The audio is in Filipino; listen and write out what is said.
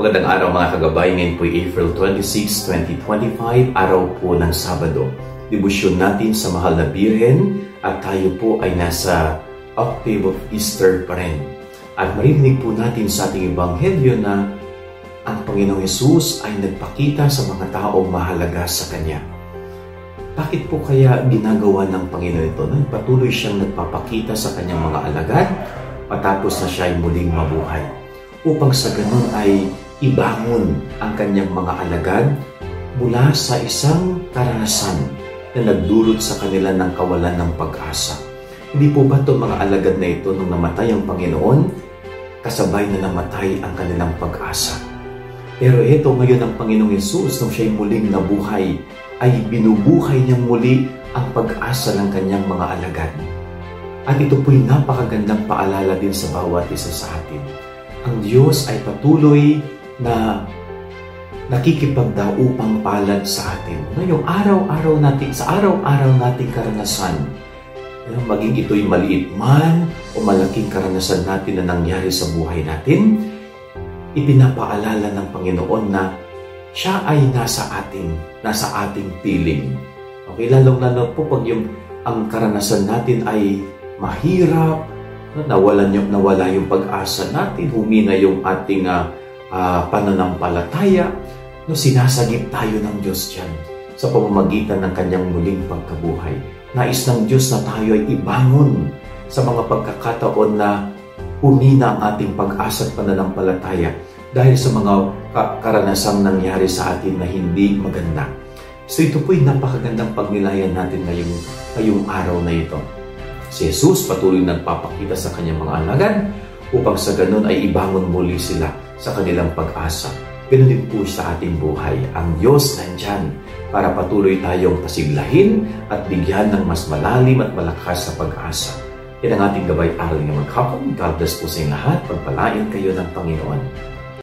Magandang araw mga kagabay, ngayon po April 26, 2025, araw po ng Sabado. Debosyon natin sa Mahal na Birhen at tayo po ay nasa octave of Easter pa rin. At marinig po natin sa ating Ebanghelyo na ang Panginoong Hesus ay nagpakita sa mga taong mahalaga sa Kanya. Bakit po kaya ginagawa ng Panginoon ito? Patuloy siyang nagpapakita sa Kanyang mga alagad matapos na siya ay muling mabuhay. Upang sa ganun ay ibangon ang Kanyang mga alagad mula sa isang karanasan na nagdulot sa kanila ng kawalan ng pag-asa. Hindi po ba itong mga alagad na ito nung namatay ang Panginoon, kasabay na namatay ang kanilang pag-asa? Pero ito ngayon ang Panginoong Hesus, nung siya'y muling nabuhay, ay binubuhay niyang muli ang pag-asa ng Kanyang mga alagad. At ito po'y napakagandang paalala din sa bawat isa sa atin. Ang Diyos ay patuloy na nakikipagdaupang palad sa atin. Yung araw-araw natin, sa araw-araw nating karanasan, maging ito'y maliit man o malaking karanasan natin na nangyari sa buhay natin, ipinapaalala ng Panginoon na siya ay nasa ating piling. Okay, lalong-lalo po pag ang karanasan natin ay mahirap, nawala yung pag-asa natin, humina yung ating pananampalataya, sinasagip tayo ng Diyos dyan sa pamamagitan ng Kanyang muling pagkabuhay. Nais ng Diyos na tayo ay ibangon sa mga pagkakataon na humina ang ating pag-asa at pananampalataya dahil sa mga karanasang nangyari sa atin na hindi maganda. So ito po'y napakagandang pagnilayan natin ngayong araw na ito. Si Jesus patuloy nagpapakita sa Kanyang mga alagad upang sa ganun ay ibangon muli sila sa kanilang pag-asa. Ganun din po sa ating buhay. Ang Diyos nandyan para patuloy tayong pasiglahin at bigyan ng mas malalim at malakas na pag-asa. Yan ang ating gabay-aral ng maghapon. God bless po sa inyo lahat. Pagpalain kayo ng Panginoon.